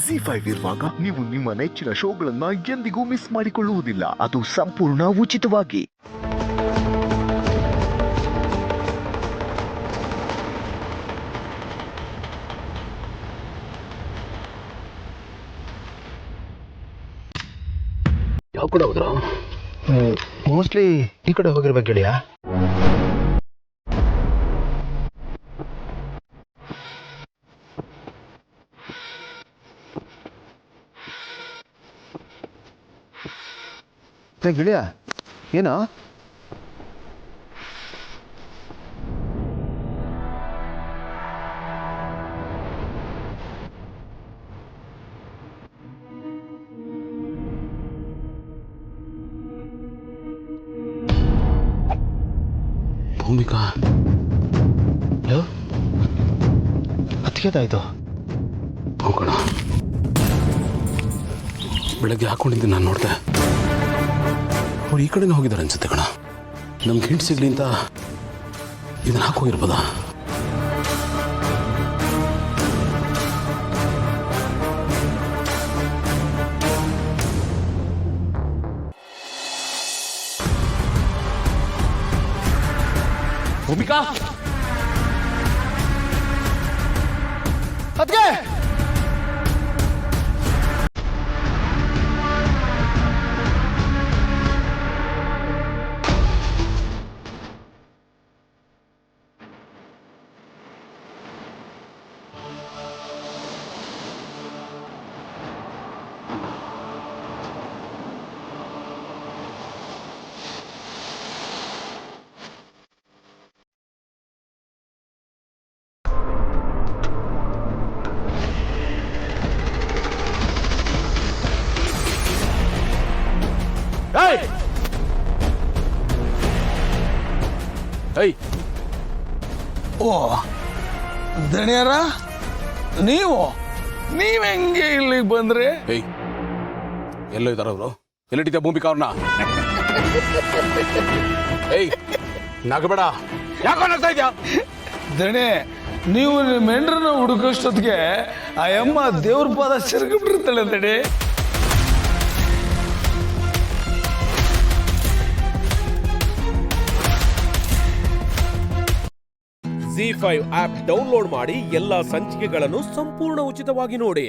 ZEE5 ಇರುವಾಗ ನೀವು ನಿಮ್ಮ ನೆಚ್ಚಿನ ಶೋಗಳನ್ನ ಎಂದಿಗೂ ಮಿಸ್ ಮಾಡಿಕೊಳ್ಳುವುದಿಲ್ಲ. ಅದು ಸಂಪೂರ್ಣ ಉಚಿತವಾಗಿ. ಯಾವ ಕಡೆ ಹೋದ್ರ? ಮೋಸ್ಟ್ಲಿ ಈ ಕಡೆ ಹೋಗಿರ್ಬೇಕು ಗೆಳೆಯ. ಗೆಳೆಯ ಏನೋ ಭೂಮಿಕಾ ಅತ್ತಿಗೆದಾಯ್ತು ಹೋಗೋಣ. ಬೆಳಗ್ಗೆ ಹಾಕೊಂಡಿದ್ದೆ ನಾನು ನೋಡಿದೆ. ಅವ್ರು ಈ ಕಡೆನೇ ಹೋಗಿದ್ದಾರೆ ಅನ್ಸುತ್ತೆ ಕಣ. ನಮ್ಗೆ ಹಿಂಟ್ ಸಿಗ್ಲಿ ಅಂತ ಇದನ್ನ ಹಾಕೋಗಿರ್ಬೋದಾ? ಭೂಮಿಕಾ ಅದ್ಕೆ ಓ ದಣಿಯರ, ನೀವು ಹೆಂಗೆ ಇಲ್ಲಿಗೆ ಬಂದ್ರಿ? ಎಲ್ಲೋ ಇದ್ದಾರ ಅವರು? ಎಲ್ಲಿಟ್ಟಿದ್ದೆ ಭೂಮಿಕಾ ಅವ್ರನ್ನ? ನಗಬೇಡ, ಯಾಕೋ ನಗ್ತಾ ಇದ್ಯಾ? ದಣಿ, ನೀವು ನಿಮ್ಮ ಹೆಂಡ್ರನ್ನ ಹುಡುಕೋಷ್ಟೊತ್ತಿಗೆ ಆ ಅಮ್ಮ ದೇವ್ರ ಪಾದ ಸೇರ್ಕೊಂಡ್ಬಿಟ್ಟಿರ್ತಾಳೆ ದಣಿ. ZEE5 ಆಪ್ ಡೌನ್ಲೋಡ್ ಮಾಡಿ ಎಲ್ಲಾ ಸಂಚಿಕೆಗಳನ್ನು ಸಂಪೂರ್ಣ ಉಚಿತವಾಗಿ ನೋಡಿ.